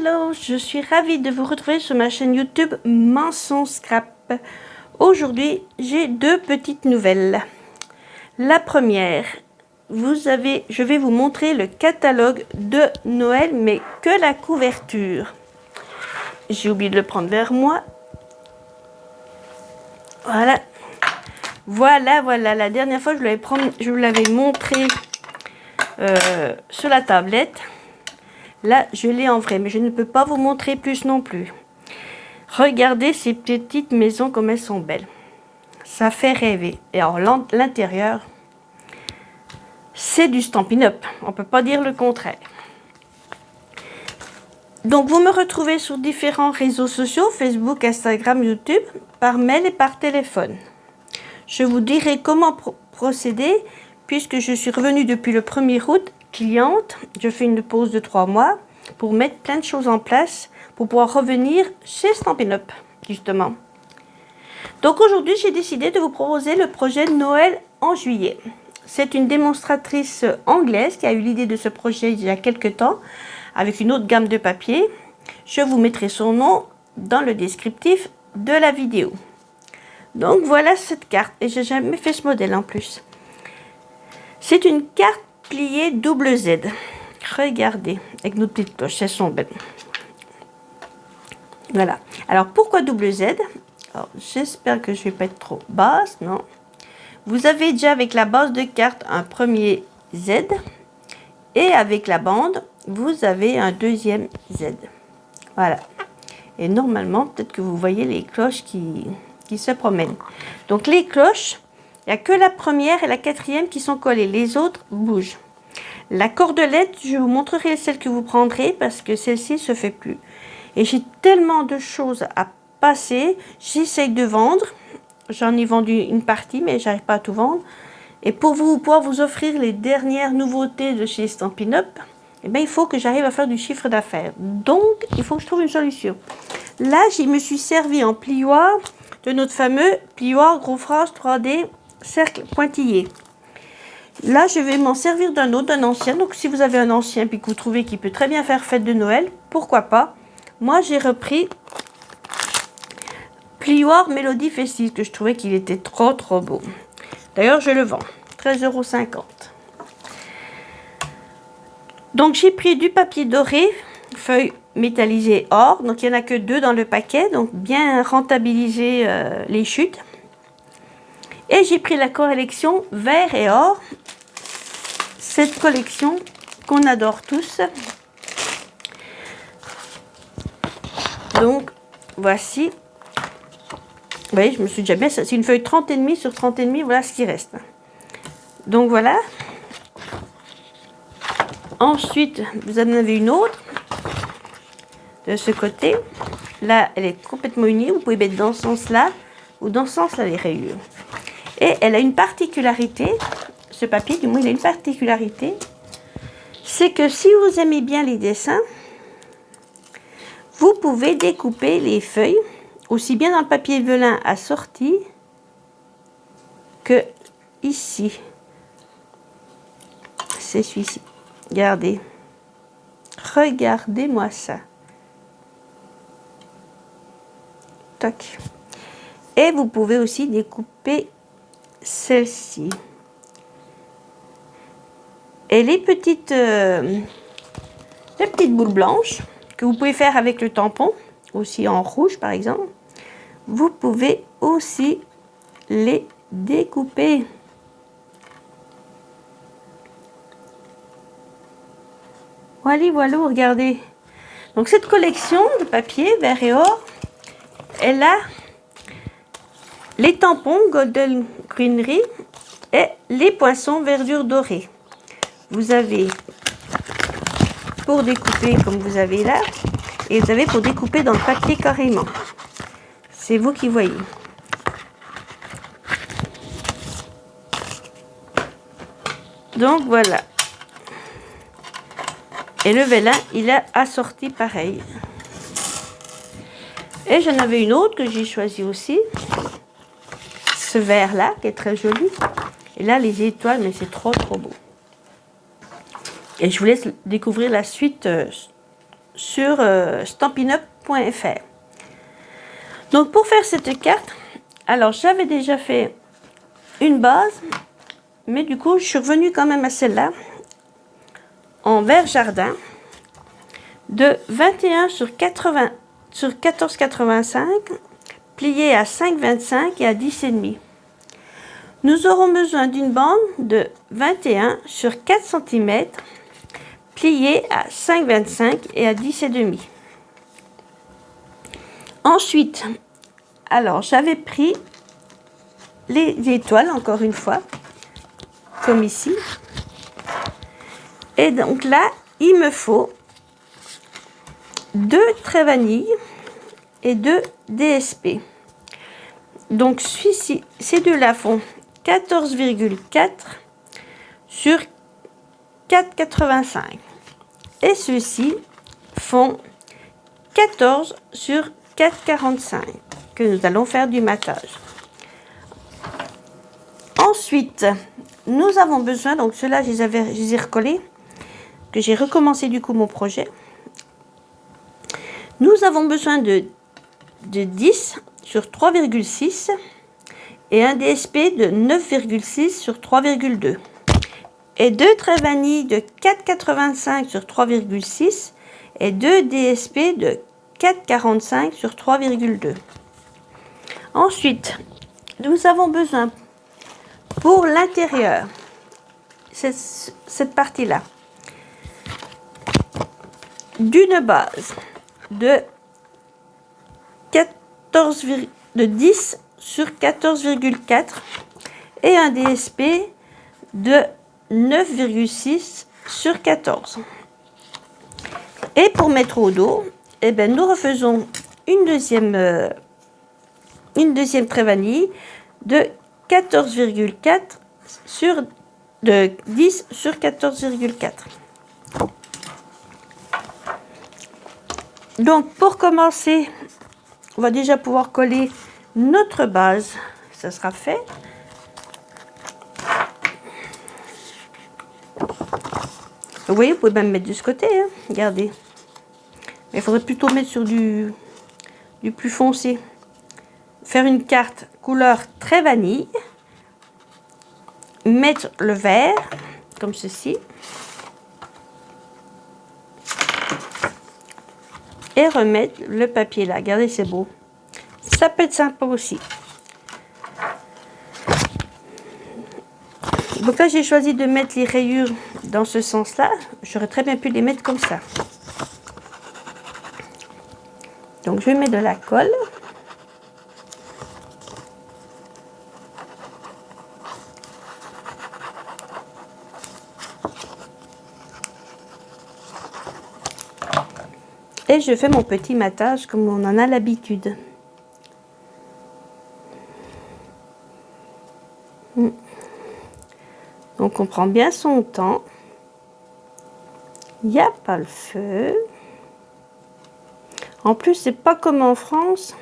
Hello, je suis ravie de vous retrouver sur ma chaîne YouTube Manson Scrap. Aujourd'hui, j'ai deux petites nouvelles. La première, je vais vous montrer le catalogue de Noël, mais que la couverture. J'ai oublié de le prendre vers moi. Voilà. Voilà. La dernière fois, je vous l'avais montré sur la tablette. Là, je l'ai en vrai, mais je ne peux pas vous montrer plus non plus. Regardez ces petites maisons comme elles sont belles. Ça fait rêver. Et alors, l'intérieur, c'est du Stampin' Up. On ne peut pas dire le contraire. Donc, vous me retrouvez sur différents réseaux sociaux, Facebook, Instagram, YouTube, par mail et par téléphone. Je vous dirai comment procéder, puisque je suis revenue depuis le 1er août, cliente. Je fais une pause de 3 mois pour mettre plein de choses en place pour pouvoir revenir chez Stampin' Up, justement. Donc aujourd'hui, j'ai décidé de vous proposer le projet Noël en juillet. C'est une démonstratrice anglaise qui a eu l'idée de ce projet il y a quelques temps, avec une autre gamme de papier. Je vous mettrai son nom dans le descriptif de la vidéo. Donc voilà cette carte, et j'ai jamais fait ce modèle en plus. C'est une carte pliée double Z. Regardez, avec nos petites cloches, elles sont belles. Voilà. Alors pourquoi double Z? J'espère que je ne vais pas être trop basse, non. Vous avez déjà avec la base de carte un premier Z, et avec la bande, vous avez un deuxième Z. Voilà. Et normalement, peut-être que vous voyez les cloches qui se promènent. Donc les cloches, il n'y a que la première et la quatrième qui sont collées. Les autres bougent. La cordelette, je vous montrerai celle que vous prendrez parce que celle-ci ne se fait plus. Et j'ai tellement de choses à passer. J'essaye de vendre. J'en ai vendu une partie, mais j'arrive pas à tout vendre. Et pour pouvoir vous offrir les dernières nouveautés de chez Stampin' Up, eh bien, il faut que j'arrive à faire du chiffre d'affaires. Donc, il faut que je trouve une solution. Là, je me suis servi en plioir de notre fameux plioir gros phrase 3D cercle pointillé. Là, je vais m'en servir d'un autre, d'un ancien. Donc, si vous avez un ancien puis que vous trouvez qu'il peut très bien faire fête de Noël, pourquoi pas. Moi, j'ai repris plioir Mélodie Festive, que je trouvais qu'il était trop beau. D'ailleurs, je le vends, 13,50 €. Donc, j'ai pris du papier doré, feuille métallisée or. Donc, il n'y en a que 2 dans le paquet, donc bien rentabiliser les chutes. Et j'ai pris la collection vert et or. Cette collection qu'on adore tous. Donc, voici. Vous voyez, je me suis déjà bien... C'est une feuille 30,5 sur 30,5, voilà ce qui reste. Donc, voilà. Ensuite, vous en avez une autre. De ce côté. Là, elle est complètement unie. Vous pouvez mettre dans ce sens-là ou dans ce sens-là les rayures. Et elle a une particularité. Ce papier, du moins, il a une particularité. C'est que si vous aimez bien les dessins, vous pouvez découper les feuilles, aussi bien dans le papier velin assorti que ici. C'est celui-ci. Regardez. Regardez-moi ça. Toc. Et vous pouvez aussi découper celle-ci. Et les petites boules blanches que vous pouvez faire avec le tampon, aussi en rouge par exemple, vous pouvez aussi les découper. Voilà, regardez. Donc cette collection de papier vert et or, elle a les tampons Golden Greenery et les poinçons verdure dorée. Vous avez pour découper comme vous avez là, et vous avez pour découper dans le papier carrément. C'est vous qui voyez. Donc voilà. Et le vélin, il est assorti pareil. Et j'en avais une autre que j'ai choisi aussi. Ce vert là, qui est très joli. Et là, les étoiles, mais c'est trop beau. Et je vous laisse découvrir la suite sur stampinup.fr. Donc pour faire cette carte, alors j'avais déjà fait une base, mais du coup je suis revenue quand même à celle-là en vert jardin de 21 sur 80 sur 14,85 pliée à 5,25 et à 10,5. Nous aurons besoin d'une bande de 21 sur 4 cm pliée à 5,25 et à 10,5. Ensuite, alors j'avais pris les étoiles encore une fois, comme ici. Et donc là, il me faut 2 traits vanille et 2 DSP. Donc ces deux-là font 14,4 sur 4,85. Et ceux-ci font 14 sur 4,45 que nous allons faire du matage. Ensuite, nous avons besoin, donc ceux-là, je les ai recollés, que j'ai recommencé du coup mon projet. Nous avons besoin de 10 sur 3,6 et un DSP de 9,6 sur 3,2. Et 2 traits vanille de 4,85 sur 3,6 et 2 DSP de 4,45 sur 3,2. Ensuite, nous avons besoin pour l'intérieur, cette partie-là, d'une base de 10 sur 14,4 et un DSP de 9,6 sur 14. Et pour mettre au dos, eh ben, nous refaisons une deuxième trait vanille de 14,4 sur de 10 sur 14,4. Donc pour commencer, on va déjà pouvoir coller notre base. Ça sera fait. Oui, vous pouvez même mettre de ce côté, hein. Regardez. Mais il faudrait plutôt mettre sur du plus foncé. Faire une carte couleur très vanille. Mettre le vert, comme ceci. Et remettre le papier là. Regardez, c'est beau. Ça peut être sympa aussi. Donc là, j'ai choisi de mettre les rayures dans ce sens-là. J'aurais très bien pu les mettre comme ça. Donc, je mets de la colle. Et je fais mon petit matage comme on en a l'habitude. Donc on prend bien son temps. Il n'y a pas le feu. En plus, c'est pas comme en France.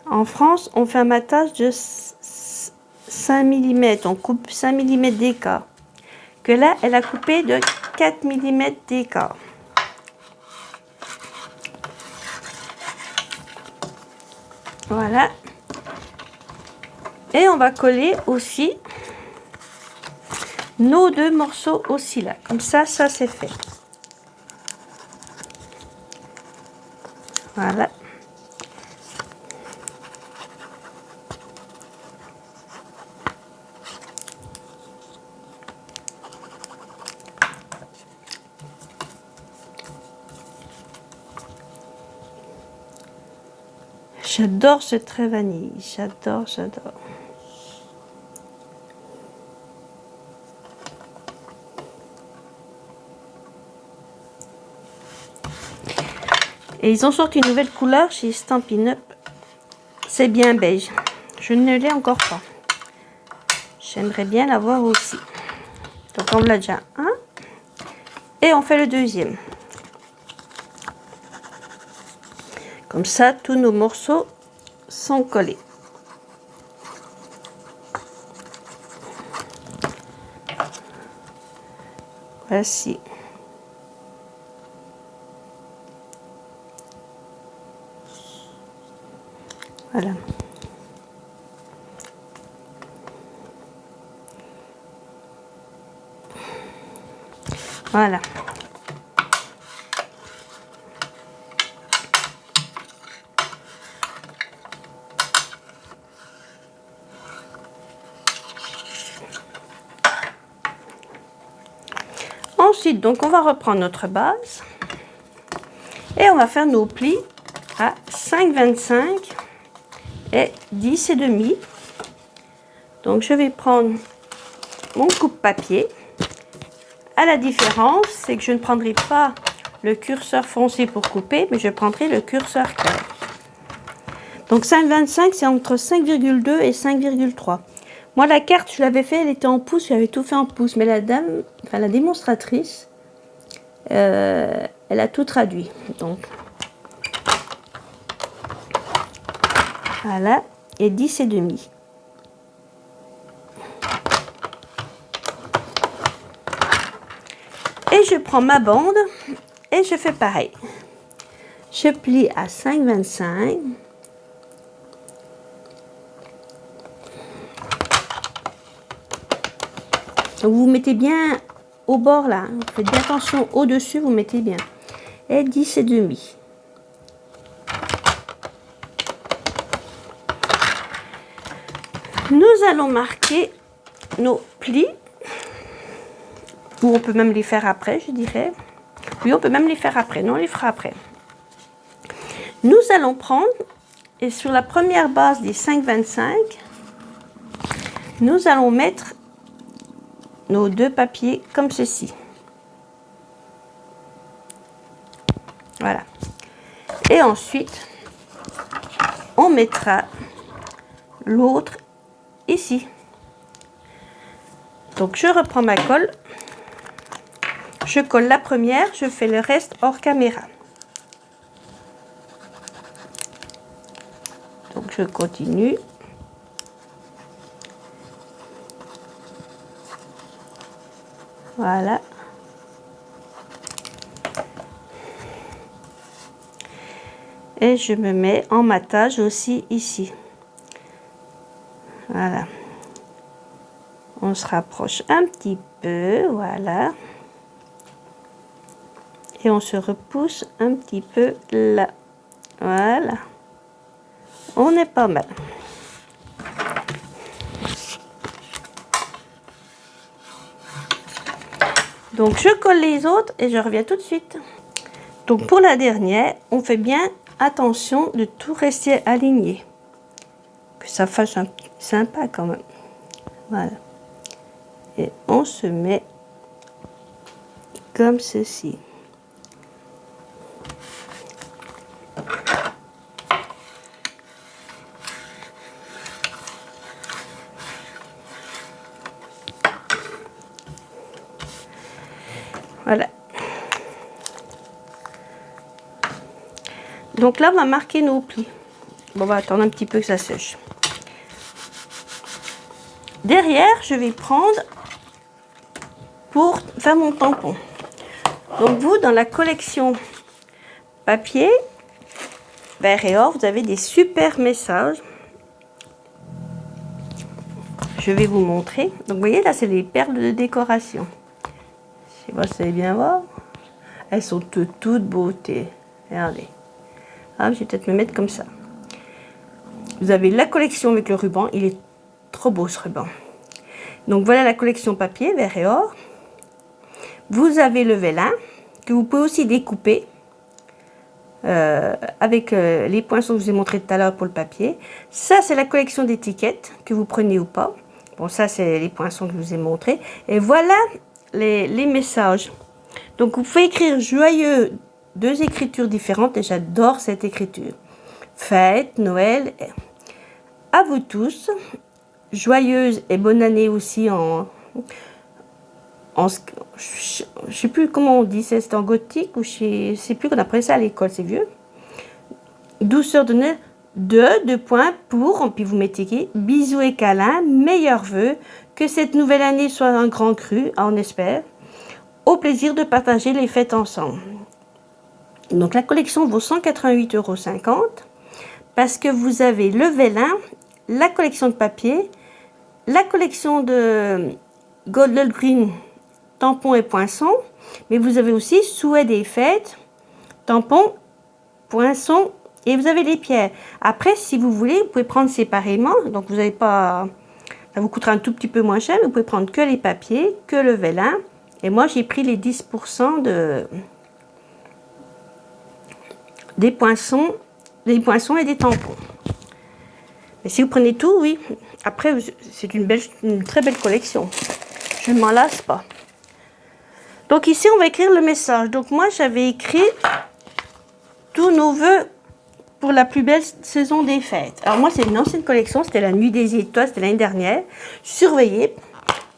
En France, on fait un matage de 5 mm. On coupe 5 mm d'écart. Que là, elle a coupé de 4 mm d'écart. Voilà. Et on va coller aussi nos deux morceaux aussi là. Comme ça c'est fait. Voilà. J'adore ce trait vanille. J'adore. Et ils ont sorti une nouvelle couleur chez Stampin' Up. C'est bien beige. Je ne l'ai encore pas. J'aimerais bien l'avoir aussi. Donc on l'a déjà un. Et on fait le deuxième. Comme ça, tous nos morceaux sont collés. Voici. Voilà. Voilà. Ensuite, donc on va reprendre notre base et on va faire nos plis à 5,25 et 10,5. Donc je vais prendre mon coupe-papier. À la différence, c'est que je ne prendrai pas le curseur foncé pour couper, mais je prendrai le curseur clair. Donc 5,25, c'est entre 5,2 et 5,3. Moi, la carte, je l'avais fait, elle était en pouces, j'avais tout fait en pouces. Mais la dame, enfin la démonstratrice, elle a tout traduit. Donc, voilà, et 10,5. Et je prends ma bande et je fais pareil. Je plie à 5,25. Donc vous mettez bien au bord là, faites bien attention au-dessus, vous mettez bien. Et 10,5. Nous allons marquer nos plis. Ou on peut même les faire après, je dirais. Oui, on peut même les faire après. Non, on les fera après. Nous allons prendre, et sur la première base des 5,25, nous allons mettre nos deux papiers comme ceci. Voilà. Et ensuite, on mettra l'autre ici. Donc, je reprends ma colle. Je colle la première, je fais le reste hors caméra. Donc, je continue. Voilà. Et je me mets en matage aussi ici. Voilà. On se rapproche un petit peu, voilà. Et on se repousse un petit peu là. Voilà. On est pas mal. Donc je colle les autres et je reviens tout de suite. Donc pour la dernière, on fait bien attention de tout rester aligné. Que ça fasse un petit sympa quand même. Voilà. Et on se met comme ceci. Voilà. Donc là, on va marquer nos plis. Bon, on va attendre un petit peu que ça sèche. Derrière, je vais prendre pour faire mon tampon. Donc vous, dans la collection papier, vert et or, vous avez des super messages. Je vais vous montrer. Donc vous voyez, là, c'est les perles de décoration. Je sais pas si vous allez bien voir. Elles sont de toute beauté. Regardez. Ah, je vais peut-être me mettre comme ça. Vous avez la collection avec le ruban. Il est trop beau ce ruban. Donc voilà la collection papier, vert et or. Vous avez le vélin que vous pouvez aussi découper avec les poinçons que je vous ai montré tout à l'heure pour le papier. Ça, c'est la collection d'étiquettes que vous prenez ou pas. Bon, ça, c'est les poinçons que je vous ai montrés. Et voilà les messages. Donc, vous pouvez écrire joyeux, deux écritures différentes. Et j'adore cette écriture. Fête, Noël. À vous tous. Joyeuse et bonne année aussi je ne sais plus comment on dit, c'est en gothique ou je ne sais plus qu'on appelait ça à l'école, c'est vieux. Douceur de Noël, deux points pour, puis vous mettez qui, bisous et câlins, meilleurs vœux, que cette nouvelle année soit un grand cru, on espère, au plaisir de partager les fêtes ensemble. Donc la collection vaut 188,50 €. parce que vous avez le vélin, la collection de papier, la collection de Golden Green, tampons et poinçons, mais vous avez aussi Suède et fêtes, tampons, poinçons, et vous avez les pierres. Après, si vous voulez, vous pouvez prendre séparément, donc vous n'avez pas, ça vous coûtera un tout petit peu moins cher, mais vous pouvez prendre que les papiers, que le vélin, et moi j'ai pris les 10% des poinçons et des tampons. Mais si vous prenez tout, oui. Après, c'est une très belle collection. Je ne m'en lasse pas. Donc ici, on va écrire le message. Donc moi, j'avais écrit tous nos vœux pour la plus belle saison des fêtes. Alors moi, c'est une ancienne collection. C'était la nuit des étoiles. C'était l'année dernière. Surveillez.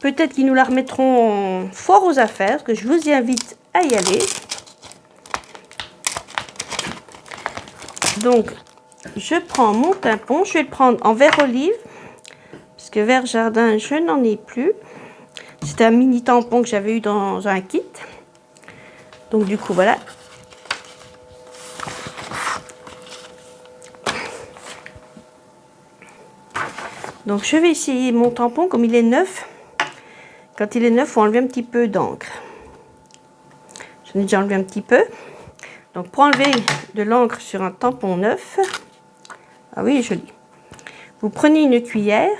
Peut-être qu'ils nous la remettront fort aux affaires. Parce que je vous invite à y aller. Donc, je prends mon tampon, je vais le prendre en vert olive, parce que vert jardin, je n'en ai plus. C'était un mini tampon que j'avais eu dans un kit. Donc du coup, voilà. Donc je vais essayer mon tampon, comme il est neuf. Quand il est neuf, il faut enlever un petit peu d'encre. J'en ai déjà enlevé un petit peu. Donc pour enlever de l'encre sur un tampon neuf, ah oui, joli. Vous prenez une cuillère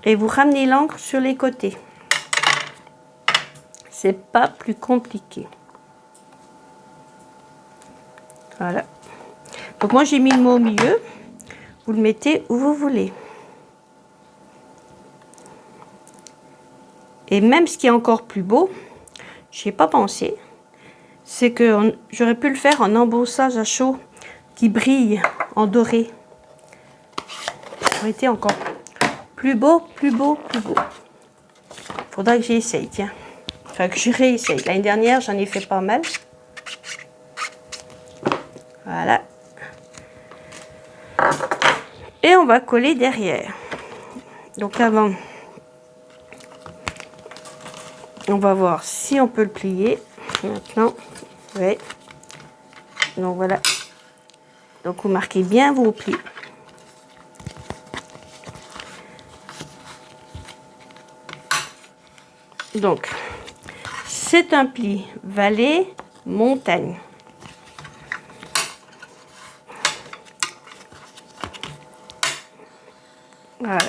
et vous ramenez l'encre sur les côtés. C'est pas plus compliqué. Voilà. Donc moi j'ai mis le mot au milieu. Vous le mettez où vous voulez. Et même ce qui est encore plus beau, j'y ai pas pensé, c'est que j'aurais pu le faire en embossage à chaud qui brille en doré. Ça aurait été encore plus beau, plus beau, plus beau. Faudra que j'essaye, tiens. Enfin, que je réessaye. L'année dernière, j'en ai fait pas mal. Voilà. Et on va coller derrière. Donc avant, on va voir si on peut le plier. Maintenant, oui. Donc voilà. Donc vous marquez bien vos plis. Donc, c'est un pli vallée, montagne. Voilà.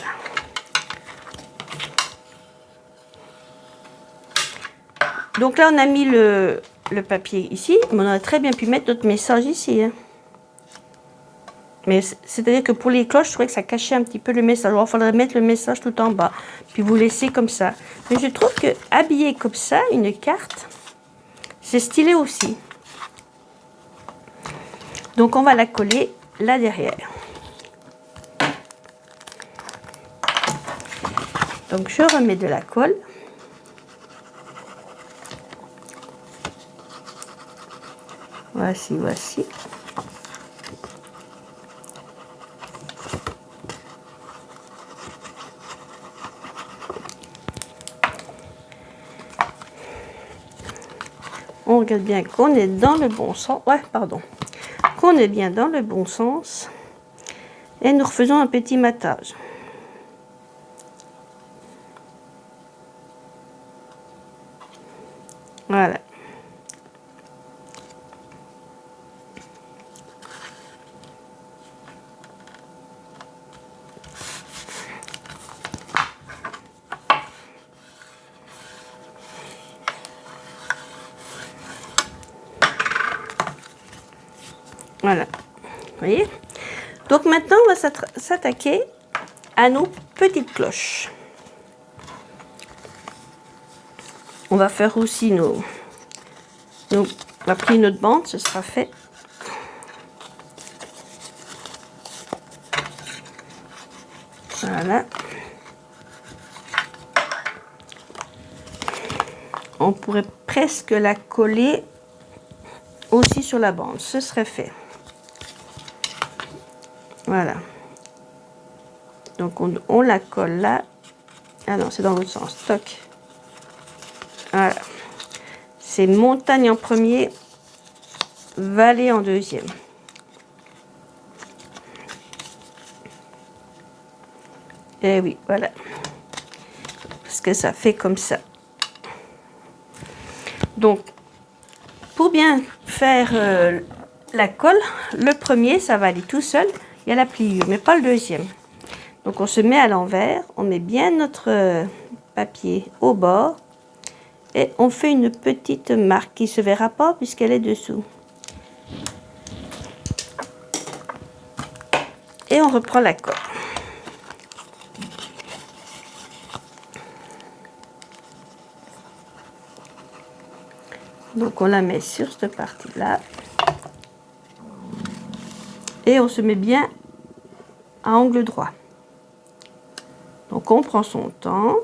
Donc là, on a mis le papier ici, mais on aurait très bien pu mettre notre message ici. Hein. Mais c'est-à-dire que pour les cloches, je trouvais que ça cachait un petit peu le message. Alors, il faudrait mettre le message tout en bas, puis vous laisser comme ça. Mais je trouve que habiller comme ça, une carte, c'est stylé aussi. Donc, on va la coller là derrière. Donc, je remets de la colle. Voici, voici. On regarde bien qu'on est dans le bon sens. Ouais, pardon. Qu'on est bien dans le bon sens. Et nous refaisons un petit matage. Voilà. Voilà. Vous voyez? Donc maintenant, on va s'attaquer à nos petites cloches. On va faire aussi on va plier notre bande, ce sera fait. Voilà. On pourrait presque la coller aussi sur la bande, ce serait fait. Voilà. Donc on la colle là. Ah non, c'est dans l'autre sens. Toc. Voilà. C'est montagne en premier, vallée en deuxième. Et oui, voilà. Parce que ça fait comme ça. Donc, pour bien faire la colle, le premier, ça va aller tout seul. Il y a la pliure, mais pas le deuxième. Donc, on se met à l'envers. On met bien notre papier au bord. Et on fait une petite marque qui ne se verra pas puisqu'elle est dessous. Et on reprend la colle. Donc on la met sur cette partie-là. Et on se met bien à angle droit. Donc on prend son temps.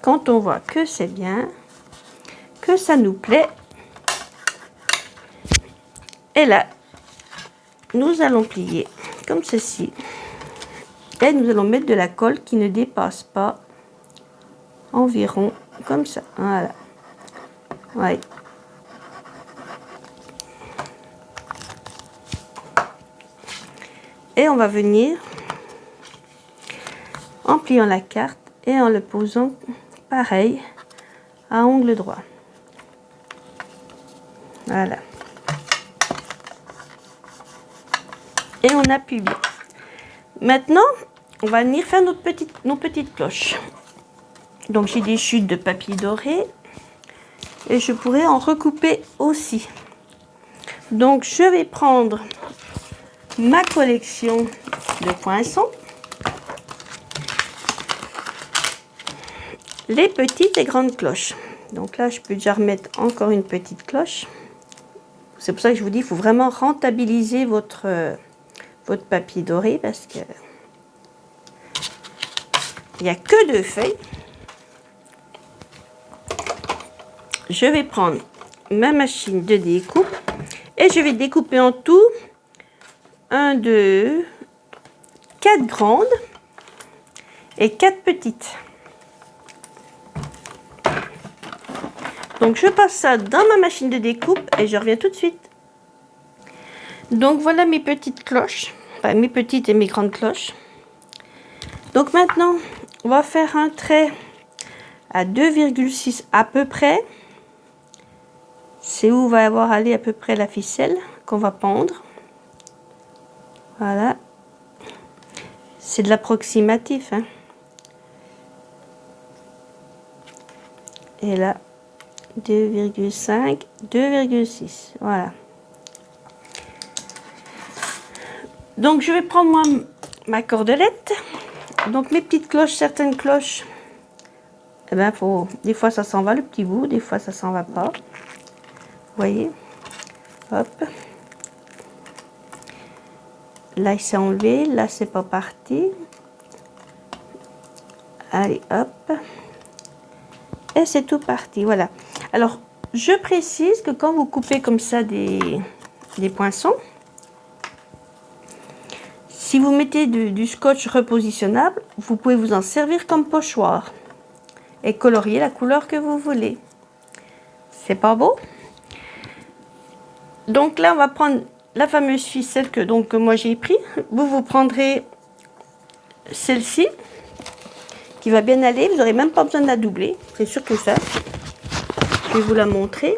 Quand on voit que c'est bien, que ça nous plaît, et là, nous allons plier comme ceci. Et nous allons mettre de la colle qui ne dépasse pas environ comme ça. Voilà. Ouais. Et on va venir en pliant la carte et en le posant pareil à angle droit. Voilà. Et on appuie bien. Maintenant, on va venir faire nos petites cloches. Donc j'ai des chutes de papier doré et je pourrais en recouper aussi. Donc je vais prendre ma collection de poinçons, les petites et grandes cloches. Donc là je peux déjà remettre encore une petite cloche. C'est pour ça que je vous dis, il faut vraiment rentabiliser votre papier doré parce que il n'y a que 2 feuilles. Je vais prendre ma machine de découpe et je vais découper en tout 1, 2, 4 grandes et 4 petites. Donc je passe ça dans ma machine de découpe et je reviens tout de suite. Donc voilà mes petites cloches, enfin mes petites et mes grandes cloches. Donc maintenant on va faire un trait à 2,6 à peu près. C'est où va avoir aller à peu près la ficelle qu'on va pendre. Voilà. C'est de l'approximatif. Hein. Et là, 2,5, 2,6. Voilà. Donc, je vais prendre moi ma cordelette. Donc, mes petites cloches, certaines cloches, eh ben, des fois ça s'en va le petit bout, des fois ça s'en va pas. Vous voyez, hop. Là, il s'est enlevé. Là, c'est pas parti. Allez, hop. Et c'est tout parti. Voilà. Alors, je précise que quand vous coupez comme ça des poinçons, si vous mettez du scotch repositionnable, vous pouvez vous en servir comme pochoir et colorier la couleur que vous voulez. C'est pas beau? Donc là, on va prendre la fameuse ficelle que moi j'ai pris. Vous prendrez celle-ci qui va bien aller. Vous n'aurez même pas besoin de la doubler. C'est surtout ça. Je vais vous la montrer.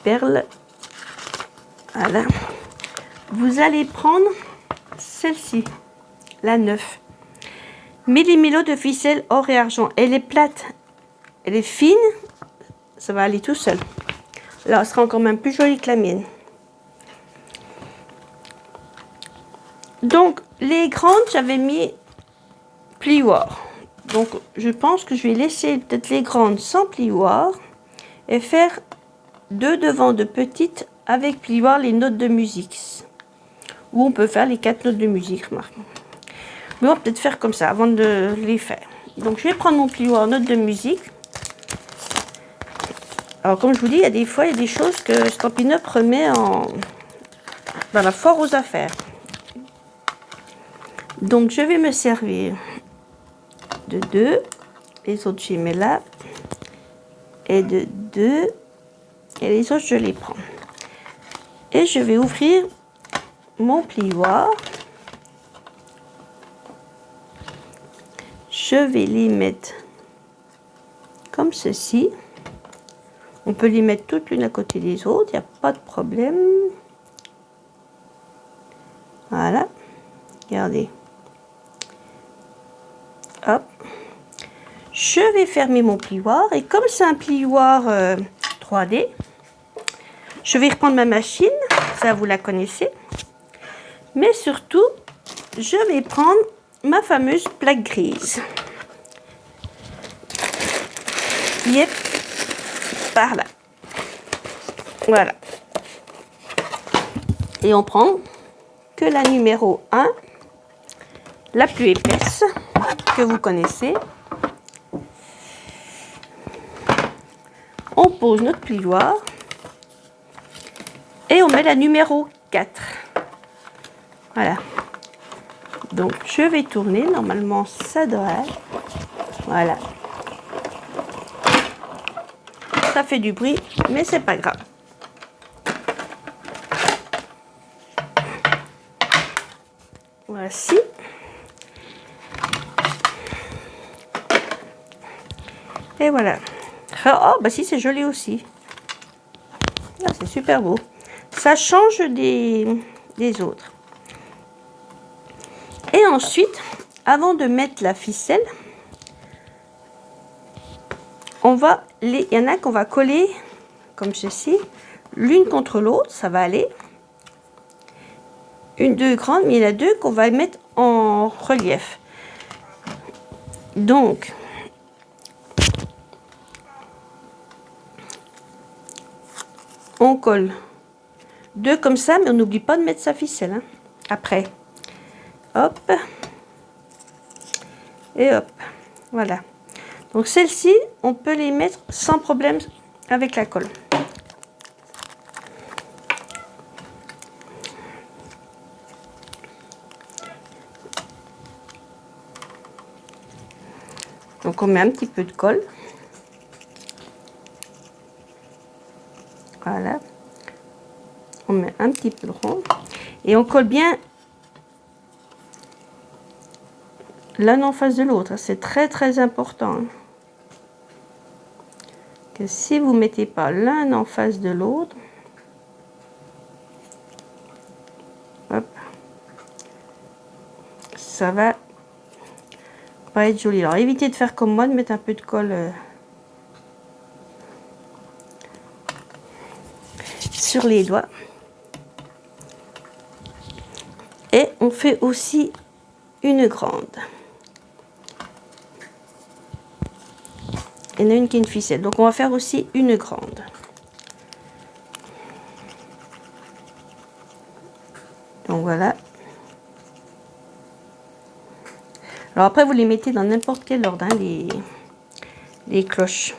Perle. Voilà. Vous allez prendre celle-ci, la 9. Millimilo de ficelle or et argent. Elle est plate. Elle est fine, ça va aller tout seul. Là, elle sera encore même plus jolie que la mienne. Donc, les grandes, j'avais mis plioir. Donc, je pense que je vais laisser peut-être les grandes sans plioir et faire 2 devant de petites avec plioir les notes de musique. Ou on peut faire les 4 notes de musique, remarque. Mais on va peut-être faire comme ça avant de les faire. Donc, je vais prendre mon plioir notes de musique. Alors, comme je vous dis, il y a des fois, il y a des choses que Stampin' Up remet dans la foire aux affaires. Donc, je vais me servir de 2. Les autres, j'y mets là. Et de 2 et les autres je les prends. Et je vais ouvrir mon plioir. Je vais les mettre comme ceci. On peut les mettre toutes l'une à côté des autres, il n'y a pas de problème. Voilà, regardez. Hop. Je vais fermer mon plioir et comme c'est un plioir 3D, je vais reprendre ma machine, ça vous la connaissez. Mais surtout, je vais prendre ma fameuse plaque grise qui est par là. Voilà. Et on prend que la numéro 1, la plus épaisse, que vous connaissez. On pose notre plioir et on met la numéro 4. Voilà. Donc je vais tourner, normalement ça devrait. Voilà. Ça fait du bruit, mais c'est pas grave. Voici. Et voilà. Oh, bah si, c'est joli aussi. Ah, c'est super beau. Ça change des autres. Et ensuite, avant de mettre la ficelle, il y en a qu'on va coller comme ceci, l'une contre l'autre, ça va aller. Une, deux grandes, mais il y en a deux qu'on va mettre en relief. Donc, on colle deux comme ça, mais on n'oublie pas de mettre sa ficelle, hein, après. Hop. Et hop. Voilà. Donc celles-ci, on peut les mettre sans problème avec la colle. Donc on met un petit peu de colle. Voilà. On met un petit peu de rond. Et on colle bien l'un en face de l'autre. C'est très très important. Que si vous ne mettez pas l'un en face de l'autre, hop, ça va pas être joli. Alors évitez de faire comme moi, de mettre un peu de colle sur les doigts. Et on fait aussi une grande. Il y en a une qui est une ficelle, donc on va faire aussi une grande. Donc voilà. Alors après vous les mettez dans n'importe quel ordre, hein, les cloches.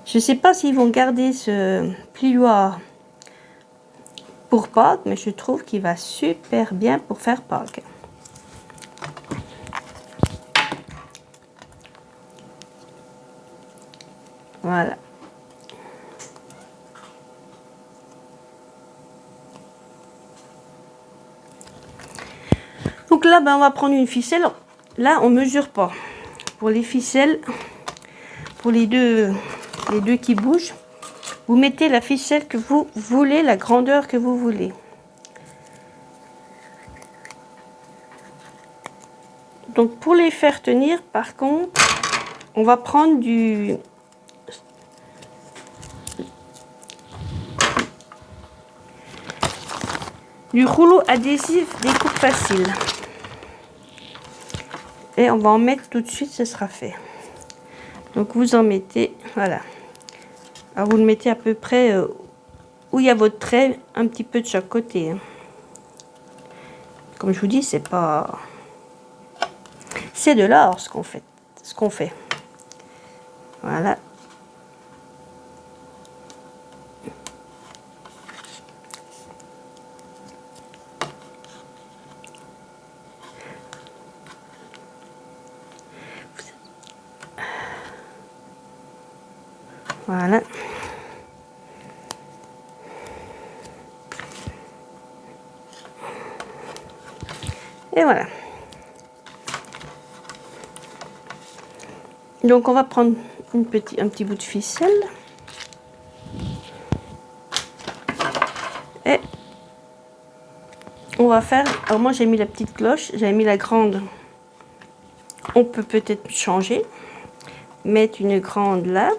Je ne sais pas s'ils vont garder ce plioir pour Pâques, mais je trouve qu'il va super bien pour faire Pâques. Voilà. Donc là, ben, on va prendre une ficelle. Là, on mesure pas. Pour les ficelles, pour les deux qui bougent, vous mettez la ficelle que vous voulez, la grandeur que vous voulez. Donc pour les faire tenir, par contre, on va prendre du rouleau adhésif découpe facile. Et on va en mettre tout de suite, ce sera fait. Donc vous en mettez, voilà. Alors vous le mettez à peu près où il y a votre trait, un petit peu de chaque côté. Hein. Comme je vous dis, c'est pas... C'est de l'art ce qu'on fait. Voilà. Voilà. Et voilà. Donc on va prendre un petit bout de ficelle. Et on va faire... Alors moi j'ai mis la petite cloche, j'avais mis la grande. On peut peut-être changer. Mettre une grande là.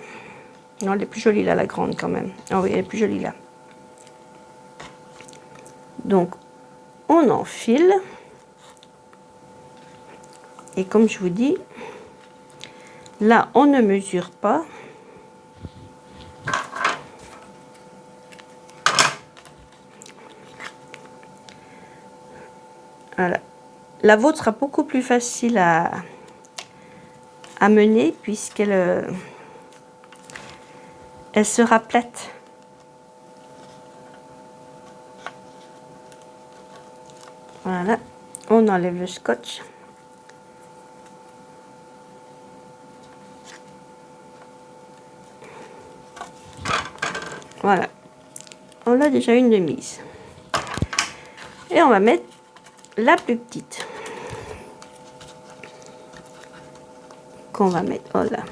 Non, elle est plus jolie là, la grande quand même. Ah oui, elle est plus jolie là. Donc, on enfile. Et comme je vous dis, là, on ne mesure pas. Voilà. La vôtre sera beaucoup plus facile à mener puisqu'elle elle sera plate. Voilà. On enlève le scotch. Voilà. On a déjà une de mise. Et on va mettre la plus petite. Qu'on va mettre, voilà.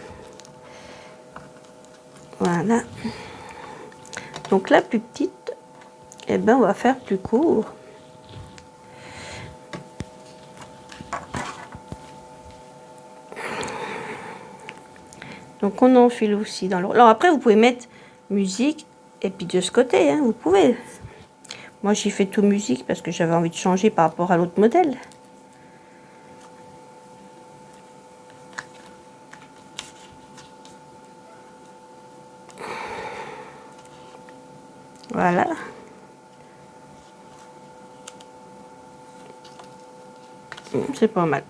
Voilà. Donc la plus petite, eh ben on va faire plus court. Donc on enfile aussi dans le... Alors après vous pouvez mettre musique et puis de ce côté, hein, vous pouvez. Moi j'ai fait tout musique parce que j'avais envie de changer par rapport à l'autre modèle. Voilà. C'est pas mal.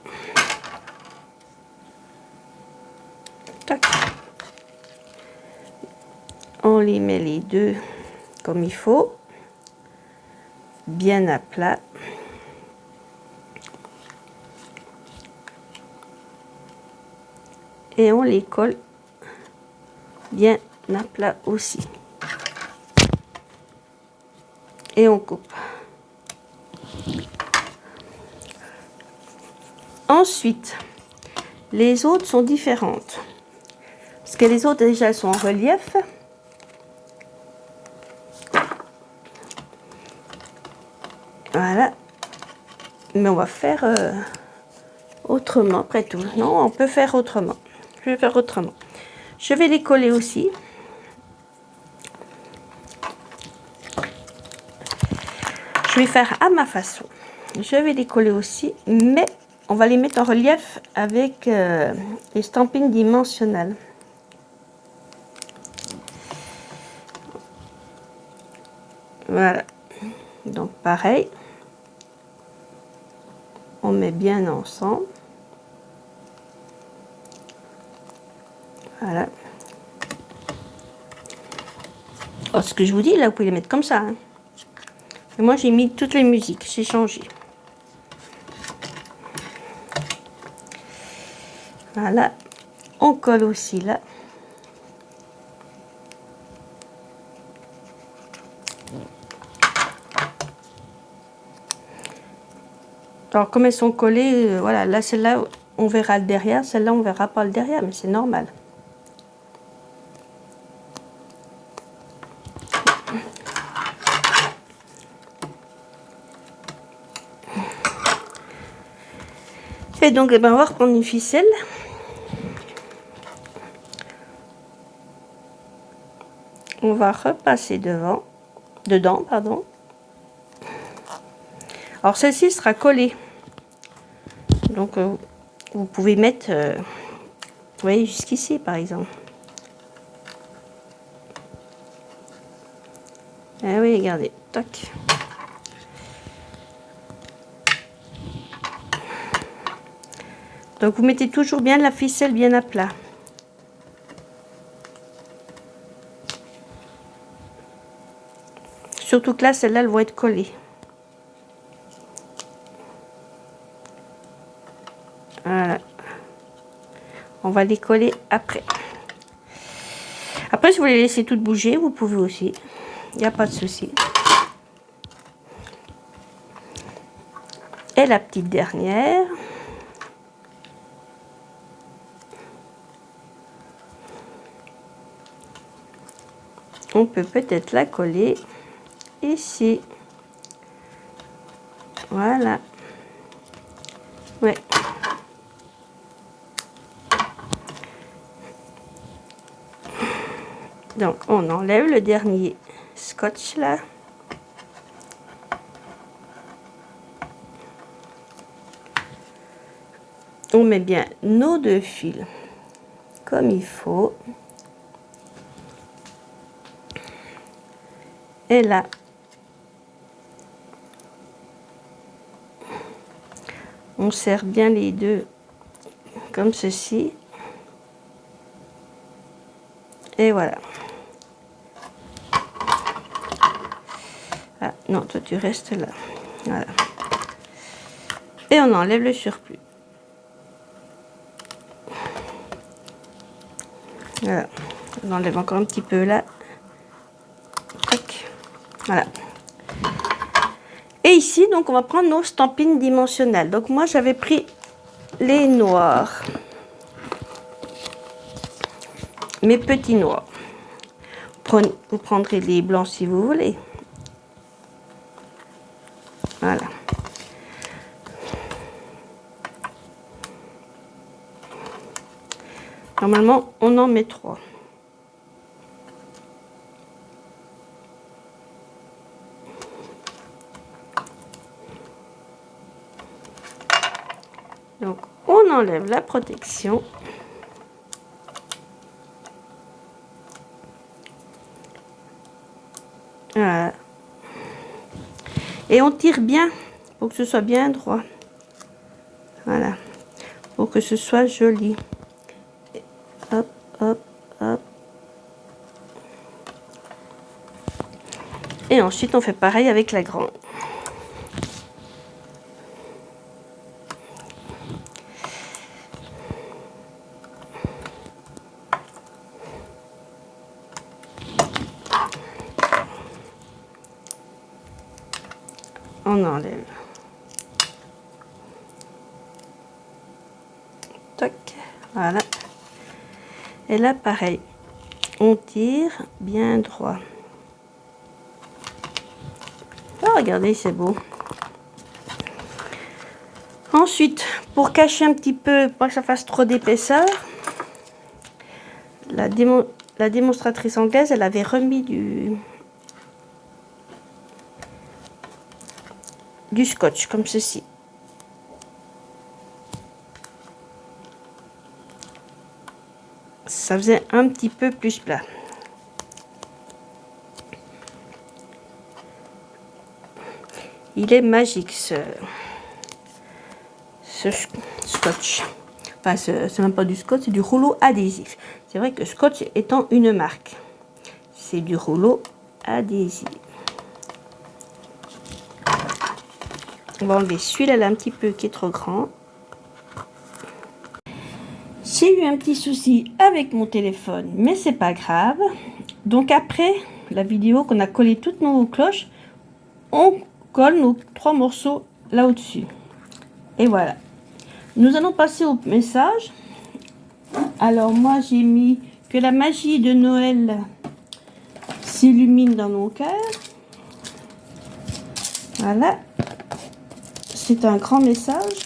Tac. On les met les deux comme il faut. Bien à plat. Et on les colle bien à plat aussi. Et on coupe. Ensuite, les autres sont différentes. Parce que les autres déjà sont en relief. Voilà. Mais on va faire autrement après tout. Non, on peut faire autrement. Je vais faire autrement. Je vais les coller aussi. Je vais faire à ma façon. Je vais les coller aussi, mais on va les mettre en relief avec les stampings dimensionnels. Voilà. Donc pareil. On met bien ensemble. Voilà. Alors, ce que je vous dis, là, vous pouvez les mettre comme ça. Hein. Et moi, j'ai mis toutes les musiques. J'ai changé. Voilà. On colle aussi là. Alors, comme elles sont collées, voilà, là, celle-là, on verra le derrière. Celle-là, on verra pas le derrière, mais c'est normal. Et donc, eh ben, on va reprendre une ficelle. On va repasser dedans, pardon. Alors, celle-ci sera collée. Donc, vous pouvez mettre, vous voyez, jusqu'ici, par exemple. Ah oui, regardez, tac. Donc, vous mettez toujours bien la ficelle bien à plat. Surtout que là, celle-là, elles vont être collées. Voilà. On va les coller après. Après, si vous les laissez toutes bouger, vous pouvez aussi. Il n'y a pas de souci. Et la petite dernière. On peut peut-être la coller ici. Voilà. Ouais. Donc, on enlève le dernier scotch là. On met bien nos 2 fils comme il faut. Et là, on serre bien les deux comme ceci. Et voilà. Ah, non, toi tu restes là. Voilà. Et on enlève le surplus. Voilà. On enlève encore un petit peu là. Tac. Voilà. Et ici, donc, on va prendre nos stampines dimensionnelles. Donc, moi, j'avais pris les noirs. Mes petits noirs. Vous prendrez les blancs si vous voulez. Voilà. Normalement, on en met 3. Donc, on enlève la protection. Voilà. Et on tire bien pour que ce soit bien droit. Voilà. Pour que ce soit joli. Et hop, hop, hop. Et ensuite, on fait pareil avec la grande. On enlève. Tac, voilà. Et là, pareil. On tire bien droit. Oh, regardez, c'est beau. Ensuite, pour cacher un petit peu, pas que ça fasse trop d'épaisseur, la démonstratrice anglaise, elle avait remis du scotch, comme ceci. Ça faisait un petit peu plus plat. Il est magique, ce scotch. Enfin, c'est même pas du scotch, c'est du rouleau adhésif. C'est vrai que Scotch étant une marque, c'est du rouleau adhésif. On va enlever celui-là un petit peu qui est trop grand. J'ai eu un petit souci avec mon téléphone, mais c'est pas grave. Donc après la vidéo qu'on a collé toutes nos cloches, on colle nos 3 morceaux là au-dessus. Et voilà. Nous allons passer au message. Alors moi j'ai mis que la magie de Noël s'illumine dans mon cœur. Voilà. C'est un grand message.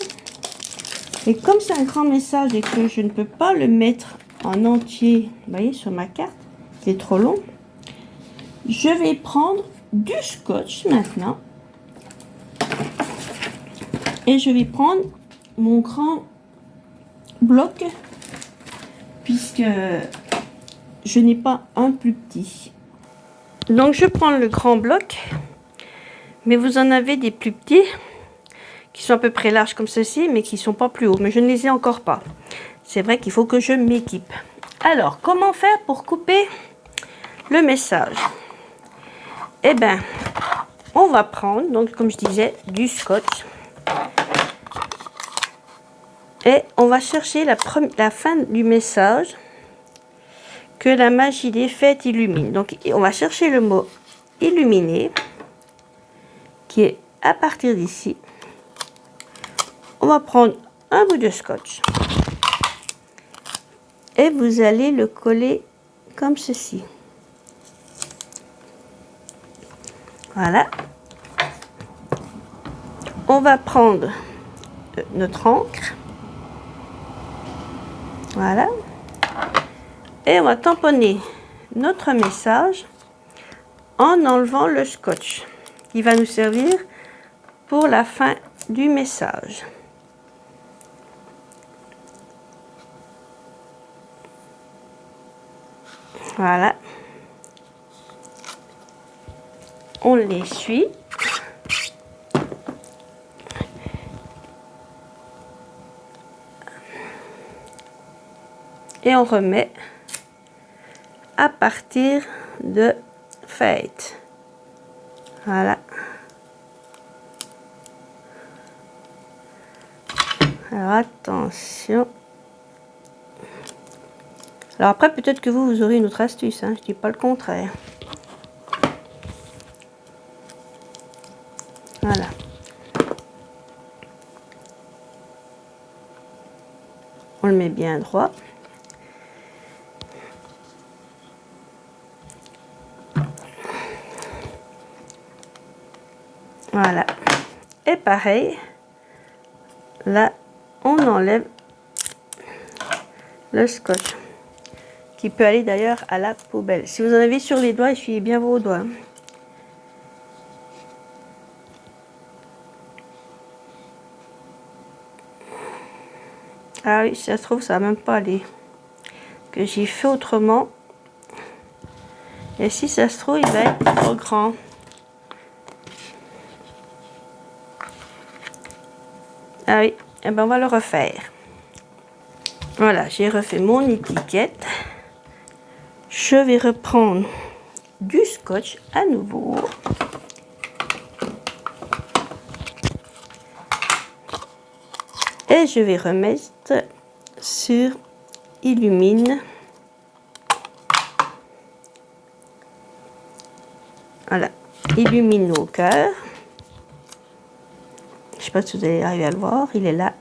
Et comme c'est un grand message et que je ne peux pas le mettre en entier, vous voyez, sur ma carte, c'est trop long. Je vais prendre du scotch maintenant. Et je vais prendre mon grand bloc, puisque je n'ai pas un plus petit. Donc je prends le grand bloc, mais vous en avez des plus petits qui sont à peu près larges comme ceci, mais qui sont pas plus hauts, mais je ne les ai encore pas. C'est vrai qu'il faut que je m'équipe. Alors, comment faire pour couper le message? Eh bien, on va prendre, donc comme je disais, du scotch. Et on va chercher la fin du message, que la magie des fêtes illumine. Donc, on va chercher le mot illuminer, qui est à partir d'ici. On va prendre un bout de scotch et vous allez le coller comme ceci. Voilà. On va prendre notre encre. Voilà. Et on va tamponner notre message en enlevant le scotch qui va nous servir pour la fin du message. Voilà. On l'essuie. Et on remet à partir de fête. Voilà. Alors attention. Alors après peut-être que vous aurez une autre astuce, hein, je dis pas le contraire. Voilà. On le met bien droit. Voilà. Et pareil, là, on enlève le scotch, qui peut aller d'ailleurs à la poubelle. Si vous en avez sur les doigts, essuyez bien vos doigts. Ah oui, si ça se trouve, ça va même pas aller. Que j'ai fait autrement. Et si ça se trouve, il va être trop grand. Ah oui, et ben on va le refaire. Voilà, j'ai refait mon étiquette. Je vais reprendre du scotch à nouveau. Et je vais remettre sur Illumine. Voilà, Illumine au cœur. Je ne sais pas si vous allez arriver à le voir, il est là.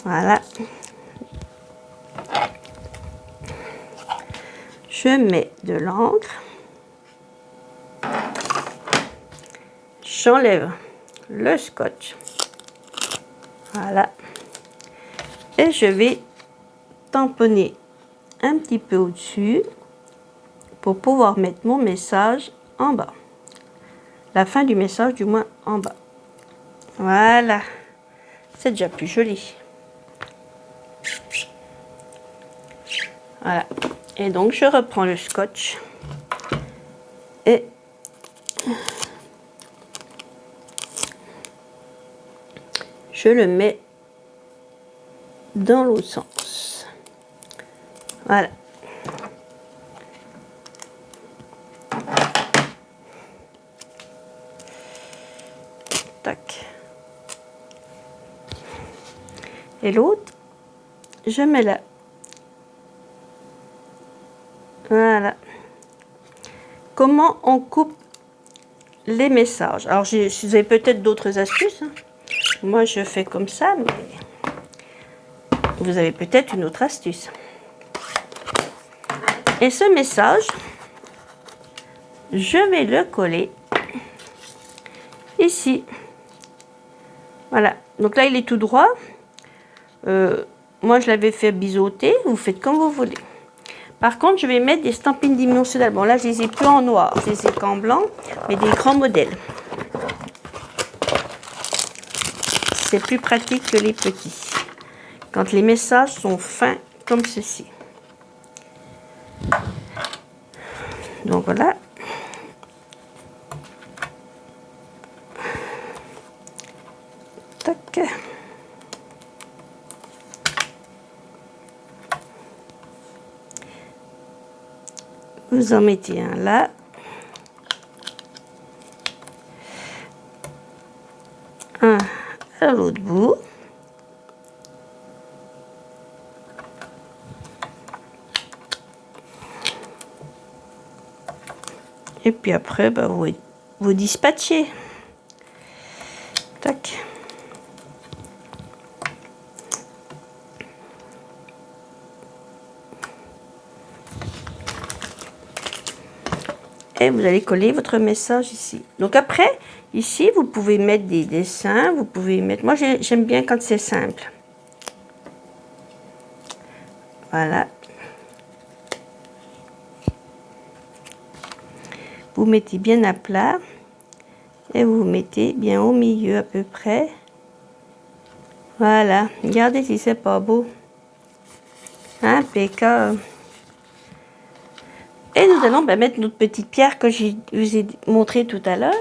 Voilà. Je mets de l'encre. J'enlève le scotch. Voilà. Et je vais tamponner un petit peu au-dessus pour pouvoir mettre mon message en bas. La fin du message, du moins en bas. Voilà. C'est déjà plus joli. Voilà. Et donc, je reprends le scotch et je le mets dans l'autre sens. Voilà. Tac. Et l'autre, je mets là. Voilà. Comment on coupe les messages? Alors, vous avez peut-être d'autres astuces, hein. Moi, je fais comme ça, mais vous avez peut-être une autre astuce. Et ce message, je vais le coller ici. Voilà. Donc là, il est tout droit. Moi, je l'avais fait biseauter. Vous faites comme vous voulez. Par contre, je vais mettre des stampines dimensionnelles. Bon, là, je les ai plus en noir. Je les ai qu'en blanc, mais des grands modèles. C'est plus pratique que les petits. Quand les messages sont fins comme ceci. Donc voilà. Tac. Vous en mettez un là. Un à l'autre bout. Et puis après, bah, vous vous dispatcher. Tac. Et vous allez coller votre message ici. Donc après, ici, vous pouvez mettre des dessins, vous pouvez mettre... Moi, j'aime bien quand c'est simple. Voilà. Vous mettez bien à plat et vous mettez bien au milieu à peu près. Voilà. Regardez si c'est pas beau. Impeccable. Et nous allons mettre notre petite pierre que je vous ai montré tout à l'heure.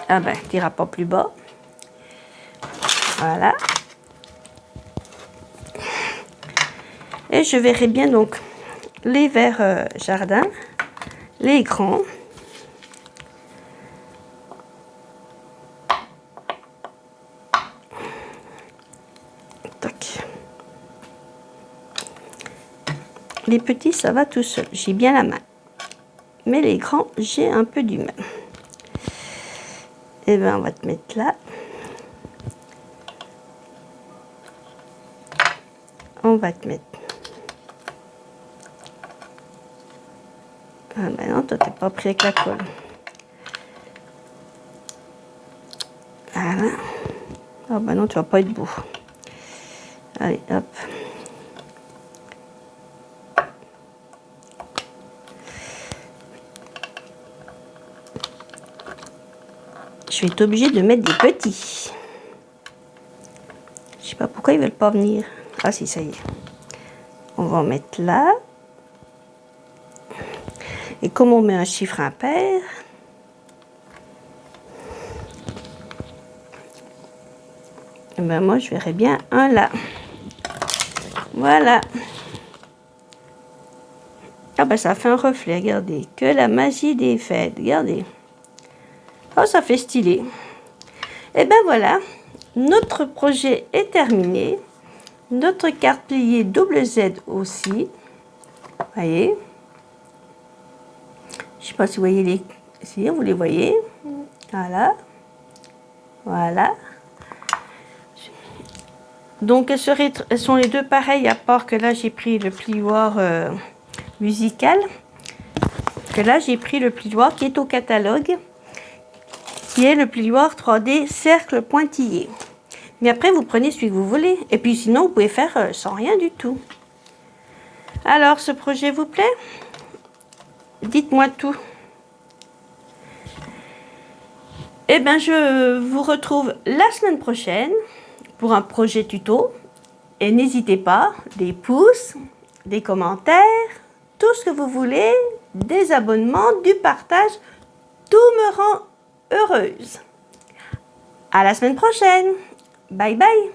Ah ben, il n'ira pas plus bas. Voilà. Et je verrai bien donc les verres jardin, les grands. Tac. Les petits, ça va tout seul. J'ai bien la main. Mais les grands, j'ai un peu du mal. Et bien, on va te mettre là. On va te mettre. Ah ben non, toi, t'es pas pris avec la colle. Voilà. Ah ben non, tu vas pas être beau. Allez, hop. Je vais être obligée de mettre des petits. Je sais pas pourquoi ils veulent pas venir. Ah si, ça y est. On va en mettre là. Et comme on met un chiffre impair, eh ben moi je verrais bien un là. Voilà. Ah ben ça fait un reflet, regardez. Que la magie des fêtes, regardez. Oh, ça fait stylé. Et ben voilà, notre projet est terminé. Notre carte pliée double Z aussi. Voyez. Je sais pas si vous voyez les... Si vous les voyez. Voilà. Voilà. Donc elles sont les deux pareilles, à part que là j'ai pris le plioir musical. Que là j'ai pris le plioir qui est au catalogue, qui est le plioir 3D cercle pointillé. Mais après vous prenez celui que vous voulez. Et puis sinon vous pouvez faire sans rien du tout. Alors ce projet vous plaît? Dites-moi tout. Eh bien je vous retrouve la semaine prochaine pour un projet tuto. Et n'hésitez pas, des pouces, des commentaires, tout ce que vous voulez, des abonnements, du partage, tout me rend heureuse. À la semaine prochaine. Bye bye.